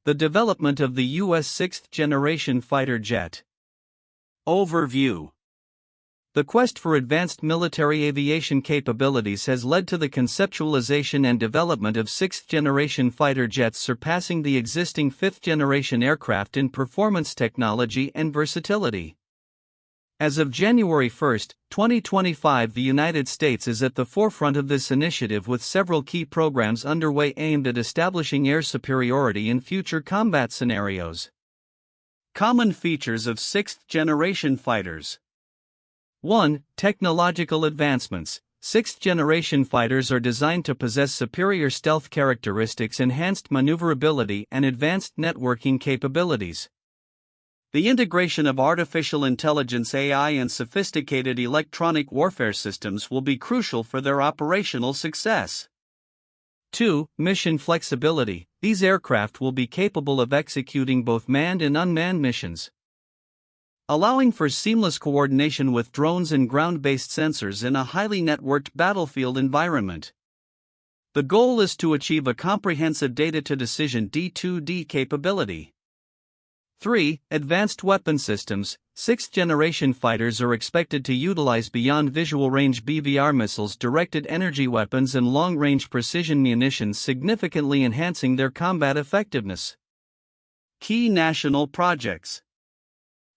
The development of the U.S. sixth-generation fighter jet. Overview. The quest for advanced military aviation capabilities has led to the conceptualization and development of sixth-generation fighter jets surpassing the existing fifth-generation aircraft in performance, technology, and versatility. As of January 1, 2025, the United States is at the forefront of this initiative with several key programs underway aimed at establishing air superiority in future combat scenarios. Common features of sixth-generation fighters. 1. Technological advancements. Sixth-generation fighters are designed to possess superior stealth characteristics, enhanced maneuverability, and advanced networking capabilities. The integration of artificial intelligence (AI) and sophisticated electronic warfare systems will be crucial for their operational success. 2. Mission flexibility. These aircraft will be capable of executing both manned and unmanned missions, allowing for seamless coordination with drones and ground-based sensors in a highly networked battlefield environment. The goal is to achieve a comprehensive data-to-decision D2D capability. 3. Advanced weapon systems. Sixth-generation fighters are expected to utilize beyond visual range BVR missiles, directed energy weapons, and long-range precision munitions, significantly enhancing their combat effectiveness. Key national projects.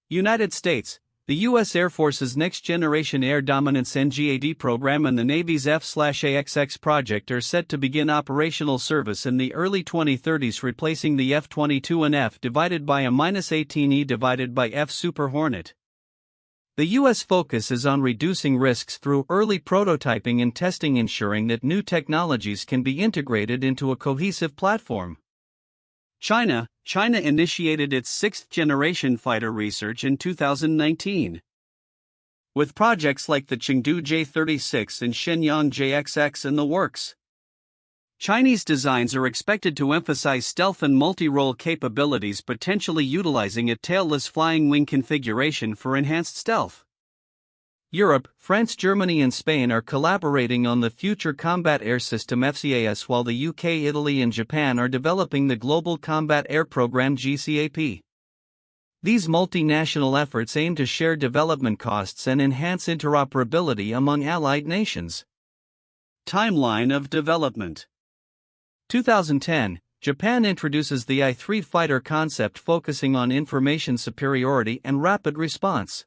United States. The U.S. Air Force's Next Generation Air Dominance NGAD program and the Navy's F/A-XX project are set to begin operational service in the early 2030s, replacing the F-22 and F/A-18E divided by F Super Hornet. The U.S. focus is on reducing risks through early prototyping and testing, ensuring that new technologies can be integrated into a cohesive platform. China initiated its sixth-generation fighter research in 2019. With projects like the Chengdu J-36 and Shenyang JXX in the works. Chinese designs are expected to emphasize stealth and multi-role capabilities, potentially utilizing a tailless flying wing configuration for enhanced stealth. Europe, France, Germany, and Spain are collaborating on the Future Combat Air System (FCAS), while the UK, Italy, and Japan are developing the Global Combat Air Programme (GCAP). These multinational efforts aim to share development costs and enhance interoperability among allied nations. Timeline of development. 2010, Japan introduces the I-3 fighter concept, focusing on information superiority and rapid response.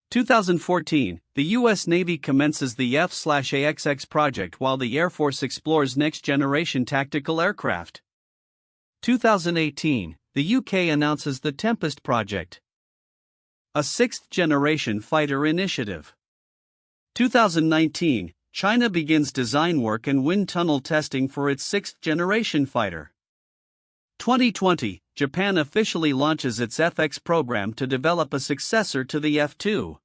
2014, the U.S. Navy commences the F/A-XX project while the Air Force explores next-generation tactical aircraft. 2018, the UK announces the Tempest project, a sixth-generation fighter initiative. 2019, China begins design work and wind tunnel testing for its sixth-generation fighter. 2020, Japan officially launches its FX program to develop a successor to the F-2.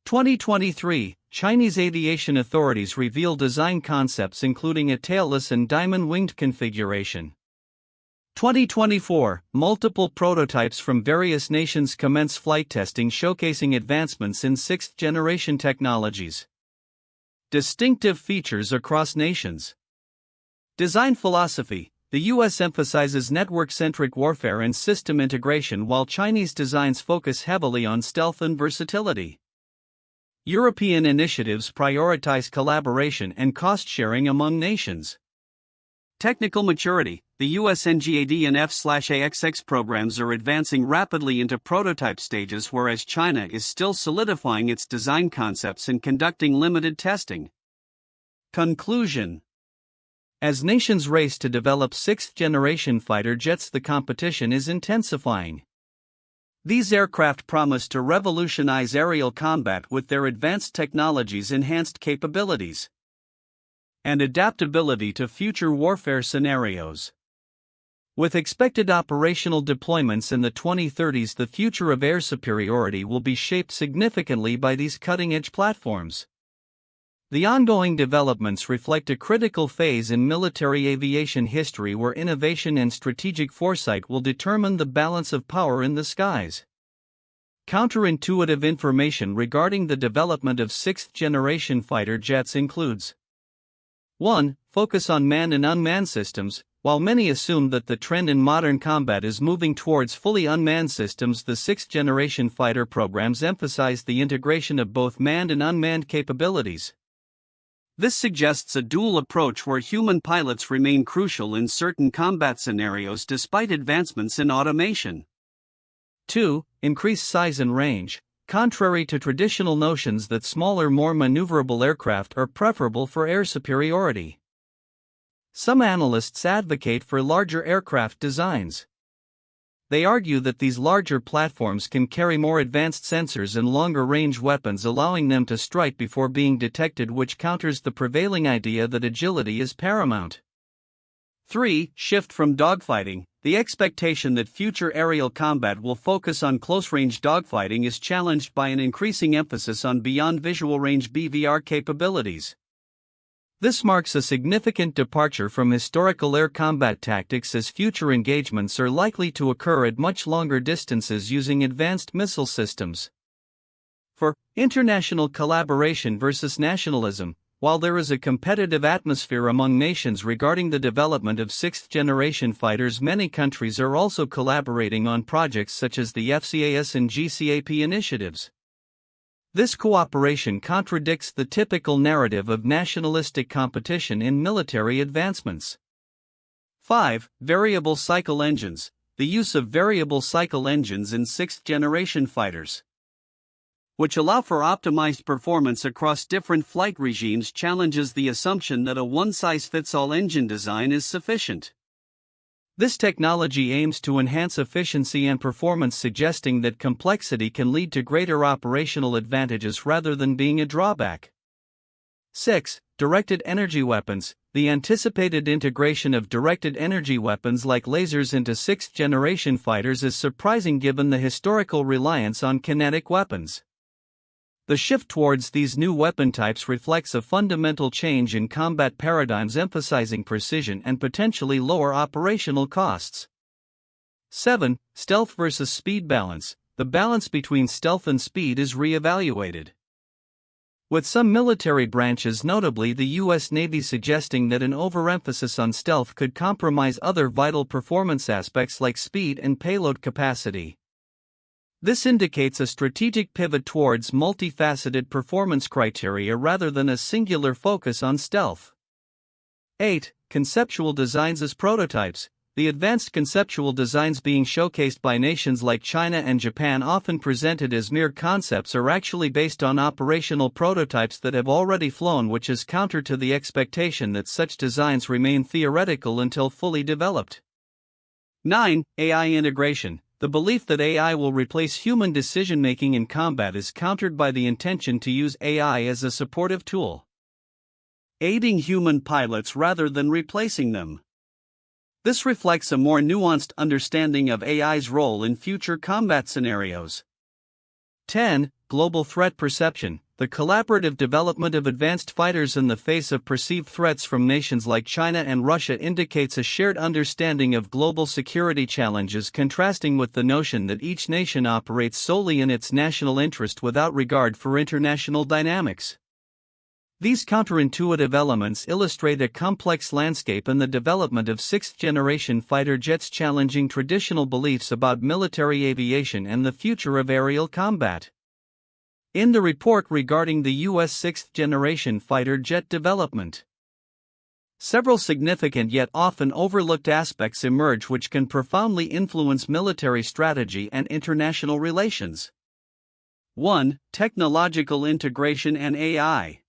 2023, Chinese aviation authorities reveal design concepts including a tailless and diamond-winged configuration. 2024, multiple prototypes from various nations commence flight testing, showcasing advancements in sixth-generation technologies. Distinctive features across nations. Design philosophy. The U.S. emphasizes network-centric warfare and system integration, while Chinese designs focus heavily on stealth and versatility. European initiatives prioritize collaboration and cost-sharing among nations. Technical maturity. The U.S. NGAD and F/A-XX programs are advancing rapidly into prototype stages, whereas China is still solidifying its design concepts and conducting limited testing. Conclusion. As nations race to develop sixth-generation fighter jets, the competition is intensifying. These aircraft promise to revolutionize aerial combat with their advanced technologies, enhanced capabilities, and adaptability to future warfare scenarios. With expected operational deployments in the 2030s, the future of air superiority will be shaped significantly by these cutting-edge platforms. The ongoing developments reflect a critical phase in military aviation history where innovation and strategic foresight will determine the balance of power in the skies. Counterintuitive information regarding the development of sixth-generation fighter jets includes: 1. Focus on manned and unmanned systems. While many assume that the trend in modern combat is moving towards fully unmanned systems, the sixth-generation fighter programs emphasize the integration of both manned and unmanned capabilities. This suggests a dual approach where human pilots remain crucial in certain combat scenarios despite advancements in automation. 2. Increased size and range. Contrary to traditional notions that smaller, more maneuverable aircraft are preferable for air superiority, some analysts advocate for larger aircraft designs. They argue that these larger platforms can carry more advanced sensors and longer-range weapons, allowing them to strike before being detected, which counters the prevailing idea that agility is paramount. 3. Shift from dogfighting. The expectation that future aerial combat will focus on close-range dogfighting is challenged by an increasing emphasis on beyond visual range (BVR) capabilities. This marks a significant departure from historical air combat tactics, as future engagements are likely to occur at much longer distances using advanced missile systems. 4. International collaboration versus nationalism. While there is a competitive atmosphere among nations regarding the development of sixth-generation fighters, many countries are also collaborating on projects such as the FCAS and GCAP initiatives. This cooperation contradicts the typical narrative of nationalistic competition in military advancements. 5. Variable cycle engines. The use of variable cycle engines in sixth-generation fighters, which allow for optimized performance across different flight regimes, challenges the assumption that a one-size-fits-all engine design is sufficient. This technology aims to enhance efficiency and performance, suggesting that complexity can lead to greater operational advantages rather than being a drawback. 6. Directed energy weapons. The anticipated integration of directed energy weapons like lasers into sixth-generation fighters is surprising given the historical reliance on kinetic weapons. The shift towards these new weapon types reflects a fundamental change in combat paradigms, emphasizing precision and potentially lower operational costs. 7. Stealth versus speed balance. The balance between stealth and speed is re-evaluated, with some military branches, notably the U.S. Navy, suggesting that an overemphasis on stealth could compromise other vital performance aspects like speed and payload capacity. This indicates a strategic pivot towards multifaceted performance criteria rather than a singular focus on stealth. 8. Conceptual designs as prototypes. The advanced conceptual designs being showcased by nations like China and Japan, often presented as mere concepts, are actually based on operational prototypes that have already flown, which is counter to the expectation that such designs remain theoretical until fully developed. 9. AI integration. The belief that AI will replace human decision-making in combat is countered by the intention to use AI as a supportive tool, aiding human pilots rather than replacing them. This reflects a more nuanced understanding of AI's role in future combat scenarios. 10. Global threat perception. The collaborative development of advanced fighters in the face of perceived threats from nations like China and Russia indicates a shared understanding of global security challenges, contrasting with the notion that each nation operates solely in its national interest without regard for international dynamics. These counterintuitive elements illustrate a complex landscape in the development of sixth-generation fighter jets, challenging traditional beliefs about military aviation and the future of aerial combat. In the report regarding the U.S. sixth-generation fighter jet development, several significant yet often overlooked aspects emerge which can profoundly influence military strategy and international relations. 1. Technological integration and AI.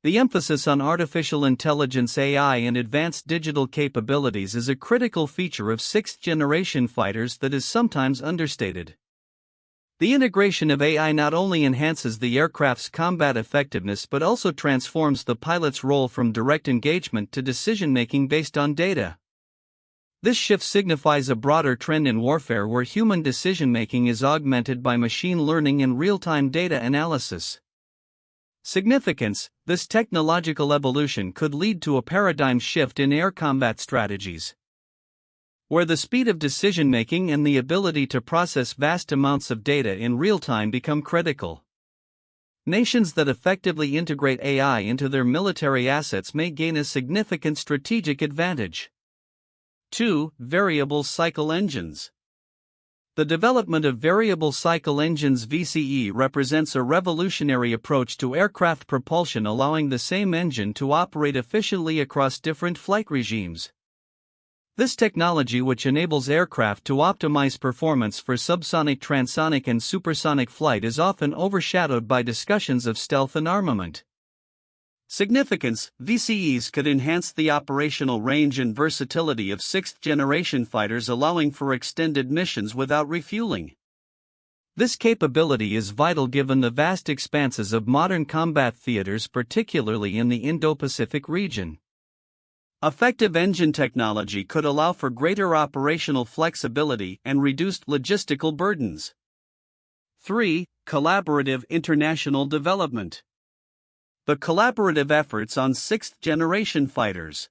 The emphasis on artificial intelligence (AI) and advanced digital capabilities is a critical feature of sixth-generation fighters that is sometimes understated. The integration of AI not only enhances the aircraft's combat effectiveness but also transforms the pilot's role from direct engagement to decision-making based on data. This shift signifies a broader trend in warfare where human decision-making is augmented by machine learning and real-time data analysis. Significance: this technological evolution could lead to a paradigm shift in air combat strategies, where the speed of decision-making and the ability to process vast amounts of data in real time become critical. Nations that effectively integrate AI into their military assets may gain a significant strategic advantage. 2. Variable cycle engines. The development of variable cycle engines (VCE) represents a revolutionary approach to aircraft propulsion, allowing the same engine to operate efficiently across different flight regimes. This technology, which enables aircraft to optimize performance for subsonic, transonic, and supersonic flight, is often overshadowed by discussions of stealth and armament. Significance: VCEs could enhance the operational range and versatility of sixth-generation fighters, allowing for extended missions without refueling. This capability is vital given the vast expanses of modern combat theaters, particularly in the Indo-Pacific region. Effective engine technology could allow for greater operational flexibility and reduced logistical burdens. 3. Collaborative international development. The collaborative efforts on sixth-generation fighters,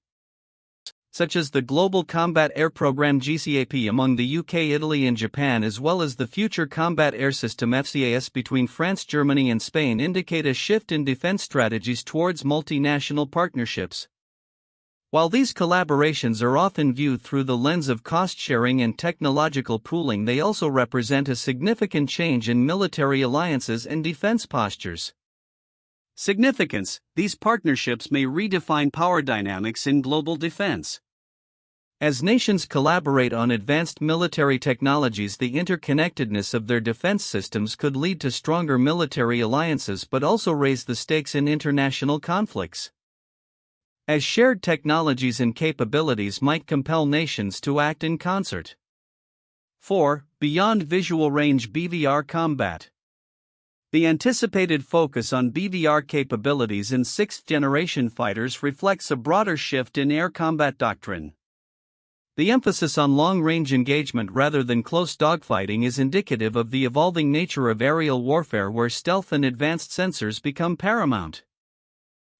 such as the Global Combat Air Programme (GCAP) among the UK, Italy, and Japan, as well as the Future Combat Air System (FCAS) between France, Germany, and Spain, indicate a shift in defense strategies towards multinational partnerships. While these collaborations are often viewed through the lens of cost-sharing and technological pooling, they also represent a significant change in military alliances and defense postures. Significance: these partnerships may redefine power dynamics in global defense. As nations collaborate on advanced military technologies, the interconnectedness of their defense systems could lead to stronger military alliances but also raise the stakes in international conflicts, as shared technologies and capabilities might compel nations to act in concert. 4. Beyond visual range BVR combat. The anticipated focus on BVR capabilities in sixth-generation fighters reflects a broader shift in air combat doctrine. The emphasis on long-range engagement rather than close dogfighting is indicative of the evolving nature of aerial warfare, where stealth and advanced sensors become paramount.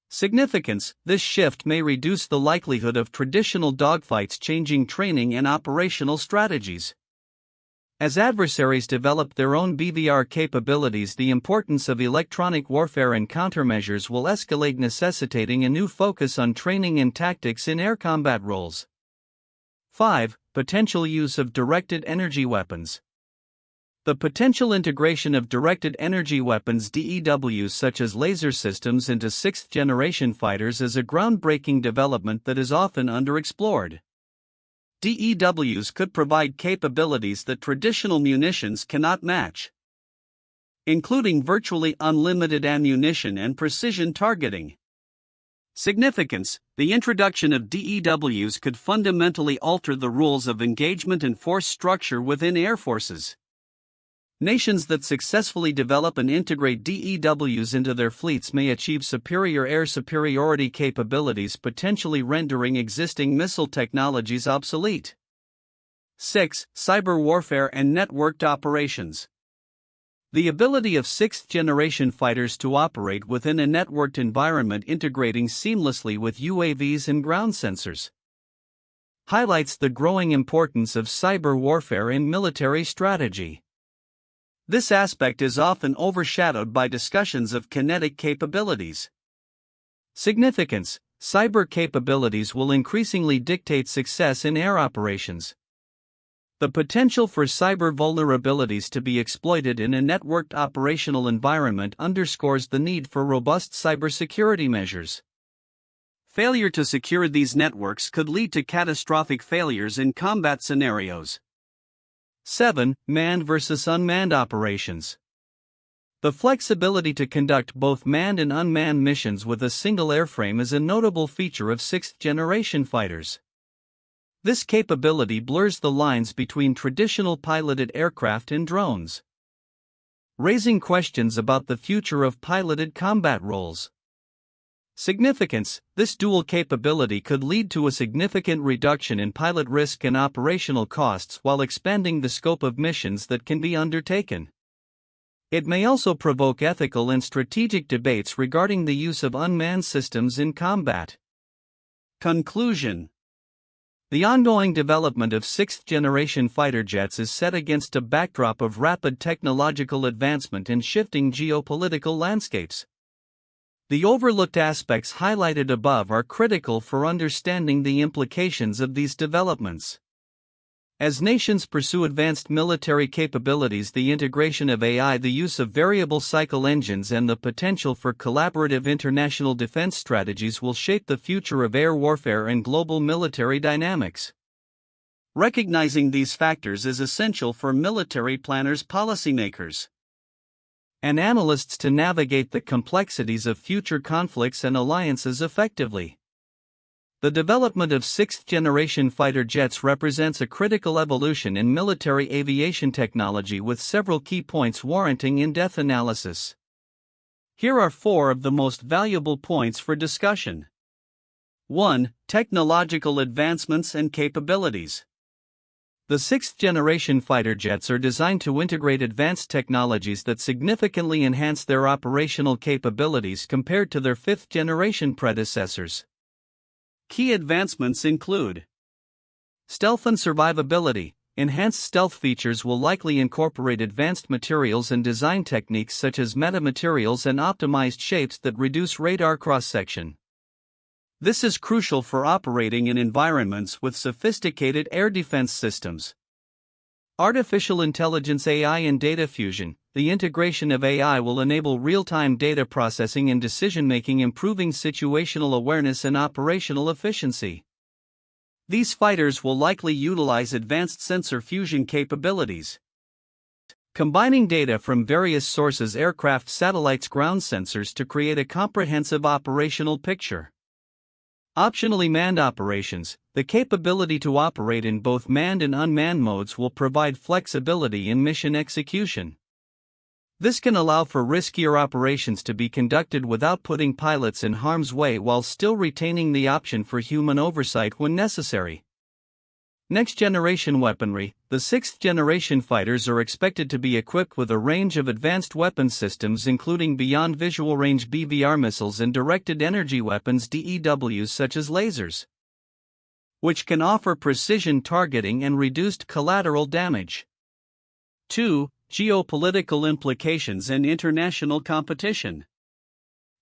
Significance: this shift may reduce the likelihood of traditional dogfights, changing training and operational strategies. As adversaries develop their own BVR capabilities, the importance of electronic warfare and countermeasures will escalate, necessitating a new focus on training and tactics in air combat roles. 5. Potential use of directed energy weapons. The potential integration of directed energy weapons (DEWs) such as laser systems into sixth-generation fighters is a groundbreaking development that is often underexplored. DEWs could provide capabilities that traditional munitions cannot match, including virtually unlimited ammunition and precision targeting. Significance: the introduction of DEWs could fundamentally alter the rules of engagement and force structure within air forces. Nations that successfully develop and integrate DEWs into their fleets may achieve superior air superiority capabilities, potentially rendering existing missile technologies obsolete. 6. Cyber warfare and networked operations. The ability of sixth-generation fighters to operate within a networked environment, integrating seamlessly with UAVs and ground sensors, highlights the growing importance of cyber warfare in military strategy. This aspect is often overshadowed by discussions of kinetic capabilities. Significance: cyber capabilities will increasingly dictate success in air operations. The potential for cyber vulnerabilities to be exploited in a networked operational environment underscores the need for robust cybersecurity measures. Failure to secure these networks could lead to catastrophic failures in combat scenarios. 7. Manned versus unmanned operations. The flexibility to conduct both manned and unmanned missions with a single airframe is a notable feature of sixth-generation fighters. This capability blurs the lines between traditional piloted aircraft and drones, raising questions about the future of piloted combat roles. Significance: this dual capability could lead to a significant reduction in pilot risk and operational costs while expanding the scope of missions that can be undertaken. It may also provoke ethical and strategic debates regarding the use of unmanned systems in combat. Conclusion: the ongoing development of sixth-generation fighter jets is set against a backdrop of rapid technological advancement and shifting geopolitical landscapes. The overlooked aspects highlighted above are critical for understanding the implications of these developments. As nations pursue advanced military capabilities, the integration of AI, the use of variable cycle engines, and the potential for collaborative international defense strategies will shape the future of air warfare and global military dynamics. Recognizing these factors is essential for military planners, policymakers, and analysts to navigate the complexities of future conflicts and alliances effectively. The development of sixth-generation fighter jets represents a critical evolution in military aviation technology, with several key points warranting in-depth analysis. Here are 4 of the most valuable points for discussion. 1. Technological advancements and capabilities. The sixth-generation fighter jets are designed to integrate advanced technologies that significantly enhance their operational capabilities compared to their fifth-generation predecessors. Key advancements include stealth and survivability. Enhanced stealth features will likely incorporate advanced materials and design techniques such as metamaterials and optimized shapes that reduce radar cross-section. This is crucial for operating in environments with sophisticated air defense systems. Artificial intelligence (AI) and data fusion. The integration of AI will enable real-time data processing and decision-making, improving situational awareness and operational efficiency. These fighters will likely utilize advanced sensor fusion capabilities, combining data from various sources, aircraft, satellites, ground sensors, to create a comprehensive operational picture. Optionally manned operations. The capability to operate in both manned and unmanned modes will provide flexibility in mission execution. This can allow for riskier operations to be conducted without putting pilots in harm's way, while still retaining the option for human oversight when necessary. Next-generation weaponry. The sixth-generation fighters are expected to be equipped with a range of advanced weapon systems, including beyond visual range (BVR) missiles and directed energy weapons (DEWs) such as lasers, which can offer precision targeting and reduced collateral damage. 2. Geopolitical implications and international competition.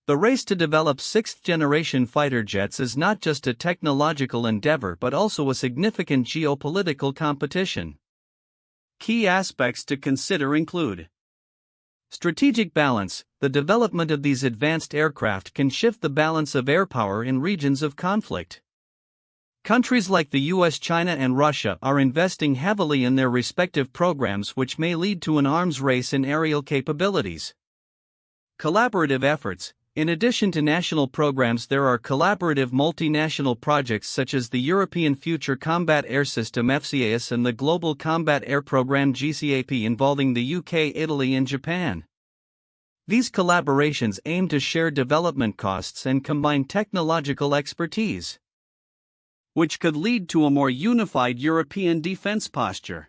The race to develop sixth-generation fighter jets is not just a technological endeavor but also a significant geopolitical competition. Key aspects to consider include strategic balance. The development of these advanced aircraft can shift the balance of air power in regions of conflict. Countries like the US, China, and Russia are investing heavily in their respective programs, which may lead to an arms race in aerial capabilities. Collaborative efforts. In addition to national programs, there are collaborative multinational projects such as the European Future Combat Air System (FCAS) and the Global Combat Air Programme (GCAP) involving the UK, Italy, and Japan. These collaborations aim to share development costs and combine technological expertise, which could lead to a more unified European defense posture.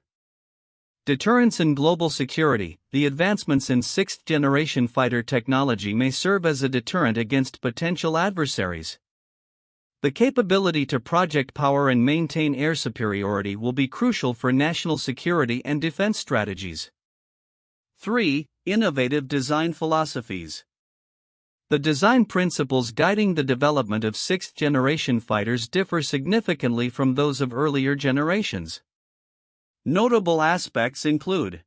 Deterrence and global security. The advancements in sixth-generation fighter technology may serve as a deterrent against potential adversaries. The capability to project power and maintain air superiority will be crucial for national security and defense strategies. 3. Innovative design philosophies. The design principles guiding the development of sixth-generation fighters differ significantly from those of earlier generations. Notable aspects include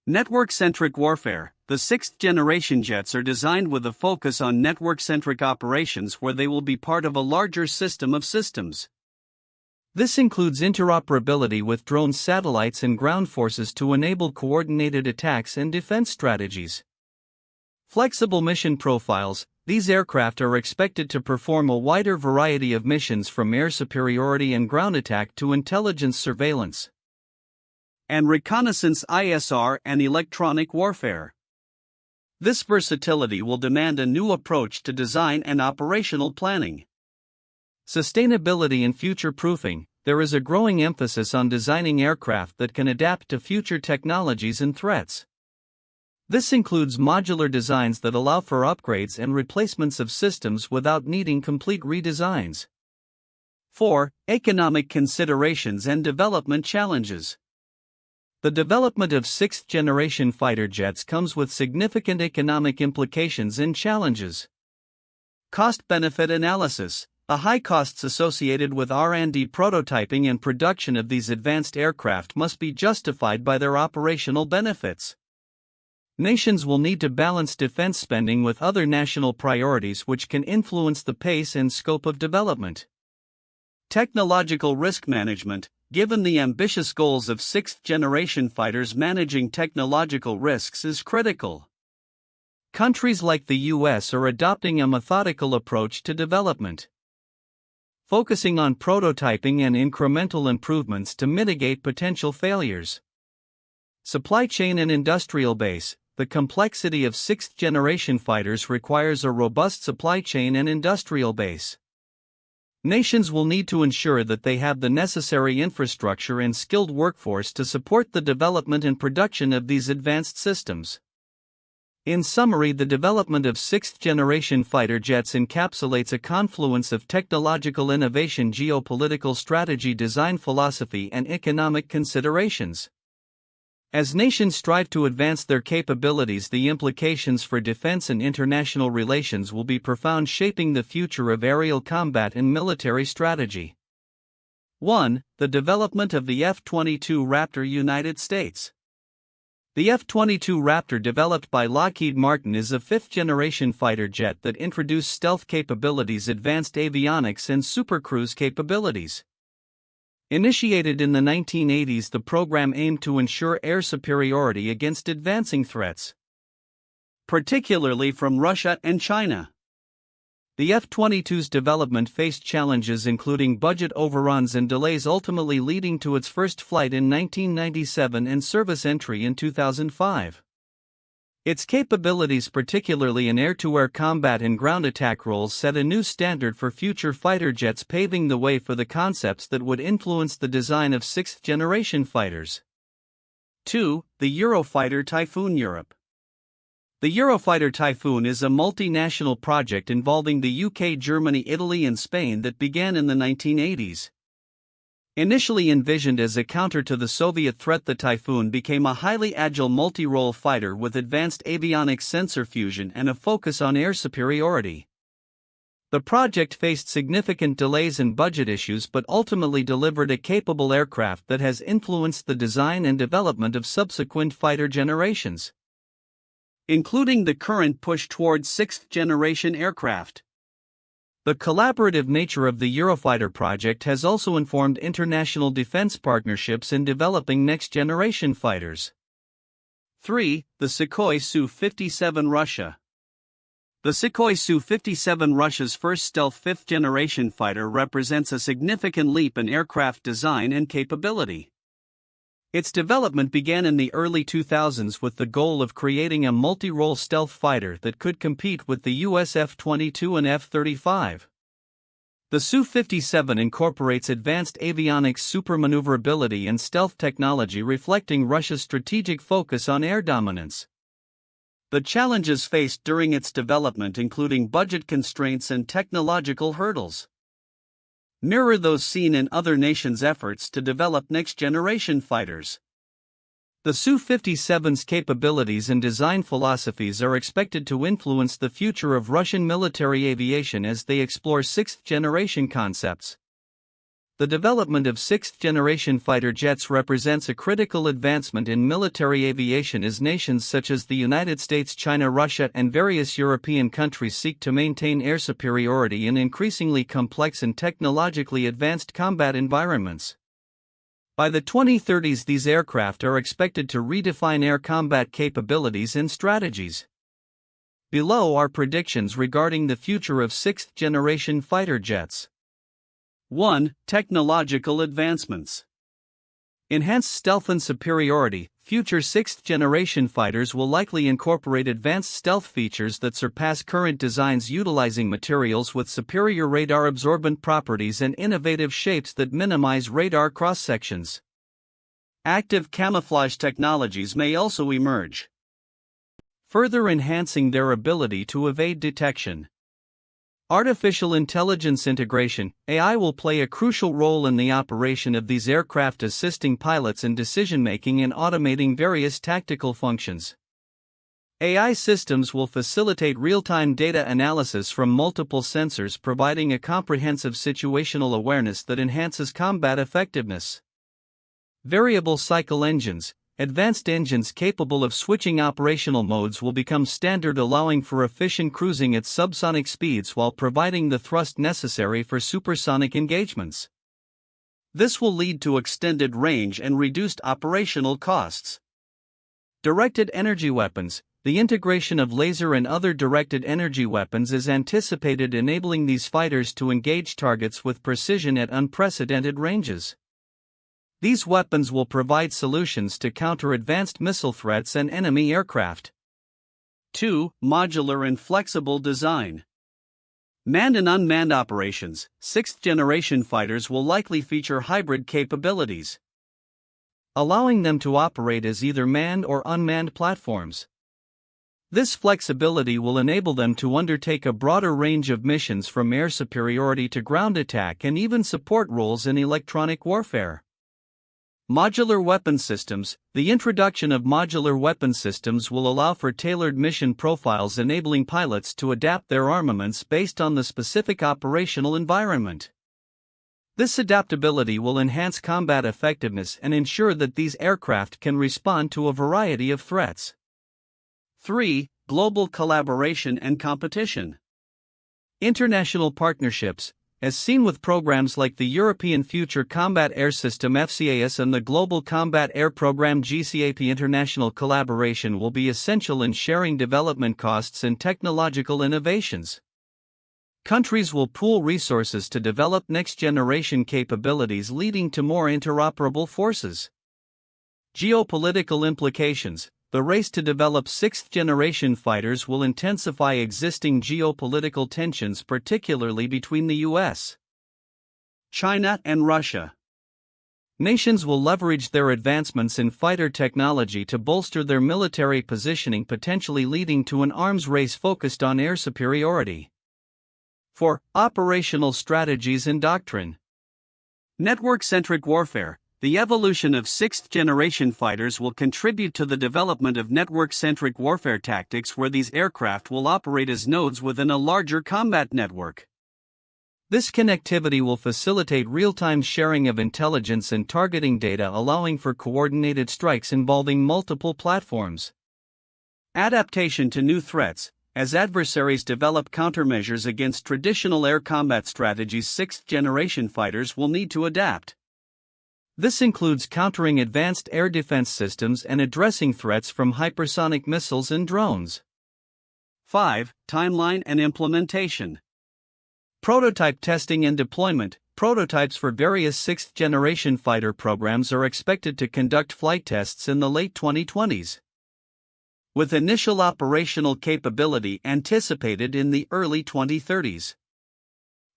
network-centric warfare. The sixth-generation jets are designed with a focus on network-centric operations, where they will be part of a larger system of systems. This includes interoperability with drones, satellites, and ground forces to enable coordinated attacks and defense strategies. Flexible mission profiles. These aircraft are expected to perform a wider variety of missions, from air superiority and ground attack to intelligence, surveillance, and reconnaissance, ISR, and electronic warfare. This versatility will demand a new approach to design and operational planning. Sustainability and future-proofing. There is a growing emphasis on designing aircraft that can adapt to future technologies and threats. This includes modular designs that allow for upgrades and replacements of systems without needing complete redesigns. 4. Economic considerations and development challenges. The development of sixth-generation fighter jets comes with significant economic implications and challenges. Cost-benefit analysis. The high costs associated with R&D prototyping and production of these advanced aircraft must be justified by their operational benefits. Nations will need to balance defense spending with other national priorities which can influence the pace and scope of development. Technological risk management. Given the ambitious goals of sixth-generation fighters, managing technological risks is critical. Countries like the US are adopting a methodical approach to development, focusing on prototyping and incremental improvements to mitigate potential failures. Supply chain and industrial base. The complexity of sixth-generation fighters requires a robust supply chain and industrial base. Nations will need to ensure that they have the necessary infrastructure and skilled workforce to support the development and production of these advanced systems. In summary, the development of sixth-generation fighter jets encapsulates a confluence of technological innovation, geopolitical strategy, design philosophy, and economic considerations. As nations strive to advance their capabilities, the implications for defense and international relations will be profound, shaping the future of aerial combat and military strategy. 1. The development of the F-22 Raptor. United States. The F-22 Raptor, developed by Lockheed Martin, is a fifth-generation fighter jet that introduced stealth capabilities, advanced avionics, and supercruise capabilities. Initiated in the 1980s, the program aimed to ensure air superiority against advancing threats, particularly from Russia and China. The F-22's development faced challenges including budget overruns and delays, ultimately leading to its first flight in 1997 and service entry in 2005. Its capabilities, particularly in air-to-air combat and ground attack roles, set a new standard for future fighter jets, paving the way for the concepts that would influence the design of sixth-generation fighters. 2. The Eurofighter Typhoon. Europe. The Eurofighter Typhoon is a multinational project involving the UK, Germany, Italy, and Spain that began in the 1980s. Initially envisioned as a counter to the Soviet threat, the Typhoon became a highly agile multi-role fighter with advanced avionics, sensor fusion, and a focus on air superiority. The project faced significant delays and budget issues, but ultimately delivered a capable aircraft that has influenced the design and development of subsequent fighter generations, including the current push towards sixth-generation aircraft. The collaborative nature of the Eurofighter project has also informed international defense partnerships in developing next-generation fighters. 3. The Sukhoi Su-57. Russia. The Sukhoi Su-57, Russia's first stealth fifth-generation fighter, represents a significant leap in aircraft design and capability. Its development began in the early 2000s with the goal of creating a multi-role stealth fighter that could compete with the US F-22 and F-35. The Su-57 incorporates advanced avionics, supermaneuverability, and stealth technology, reflecting Russia's strategic focus on air dominance. The challenges faced during its development, including budget constraints and technological hurdles, mirror those seen in other nations' efforts to develop next-generation fighters. The Su-57's capabilities and design philosophies are expected to influence the future of Russian military aviation as they explore sixth-generation concepts. The development of sixth-generation fighter jets represents a critical advancement in military aviation as nations such as the United States, China, Russia, and various European countries seek to maintain air superiority in increasingly complex and technologically advanced combat environments. By the 2030s, these aircraft are expected to redefine air combat capabilities and strategies. Below are predictions regarding the future of sixth-generation fighter jets. 1. Technological advancements. Enhanced stealth and superiority. Future sixth-generation fighters will likely incorporate advanced stealth features that surpass current designs, utilizing materials with superior radar-absorbent properties and innovative shapes that minimize radar cross-sections. Active camouflage technologies may also emerge, further enhancing their ability to evade detection. Artificial intelligence integration. AI will play a crucial role in the operation of these aircraft, assisting pilots in decision-making and automating various tactical functions. AI systems will facilitate real-time data analysis from multiple sensors, providing a comprehensive situational awareness that enhances combat effectiveness. Variable cycle engines. Advanced engines capable of switching operational modes will become standard, allowing for efficient cruising at subsonic speeds while providing the thrust necessary for supersonic engagements. This will lead to extended range and reduced operational costs. Directed energy weapons. The integration of laser and other directed energy weapons is anticipated, enabling these fighters to engage targets with precision at unprecedented ranges. These weapons will provide solutions to counter advanced missile threats and enemy aircraft. 2. Modular and flexible design. Manned and unmanned operations. Sixth-generation fighters will likely feature hybrid capabilities, allowing them to operate as either manned or unmanned platforms. This flexibility will enable them to undertake a broader range of missions, from air superiority to ground attack, and even support roles in electronic warfare. Modular weapon systems. The introduction of modular weapon systems will allow for tailored mission profiles, enabling pilots to adapt their armaments based on the specific operational environment. This adaptability will enhance combat effectiveness and ensure that these aircraft can respond to a variety of threats. 3. Global collaboration and competition. International partnerships. As seen with programs like the European Future Combat Air System (FCAS) and the Global Combat Air Program (GCAP), international collaboration will be essential in sharing development costs and technological innovations. Countries will pool resources to develop next-generation capabilities, leading to more interoperable forces. Geopolitical implications. The race to develop sixth-generation fighters will intensify existing geopolitical tensions, particularly between the U.S., China, and Russia. Nations will leverage their advancements in fighter technology to bolster their military positioning, potentially leading to an arms race focused on air superiority. 4. Operational strategies and doctrine. Network-centric warfare. The evolution of sixth-generation fighters will contribute to the development of network-centric warfare tactics, where these aircraft will operate as nodes within a larger combat network. This connectivity will facilitate real-time sharing of intelligence and targeting data, allowing for coordinated strikes involving multiple platforms. Adaptation to new threats. As adversaries develop countermeasures against traditional air combat strategies, sixth-generation fighters will need to adapt. This includes countering advanced air defense systems and addressing threats from hypersonic missiles and drones. 5. Timeline and implementation. Prototype testing and deployment. Prototypes for various sixth-generation fighter programs are expected to conduct flight tests in the late 2020s, with initial operational capability anticipated in the early 2030s.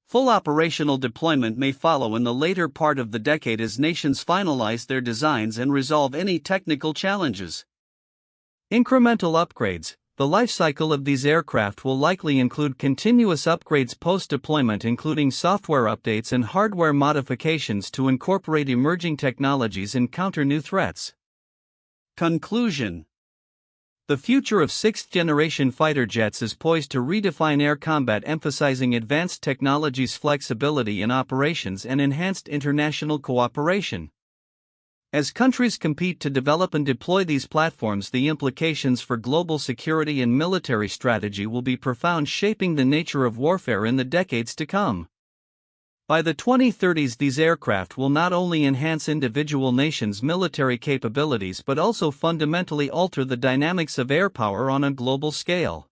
Full operational deployment may follow in the later part of the decade as nations finalize their designs and resolve any technical challenges. Incremental upgrades. The life cycle of these aircraft will likely include continuous upgrades post-deployment, including software updates and hardware modifications to incorporate emerging technologies and counter new threats. Conclusion. The future of sixth-generation fighter jets is poised to redefine air combat, emphasizing advanced technologies, flexibility in operations, and enhanced international cooperation. As countries compete to develop and deploy these platforms, the implications for global security and military strategy will be profound, shaping the nature of warfare in the decades to come. By the 2030s, these aircraft will not only enhance individual nations' military capabilities but also fundamentally alter the dynamics of air power on a global scale.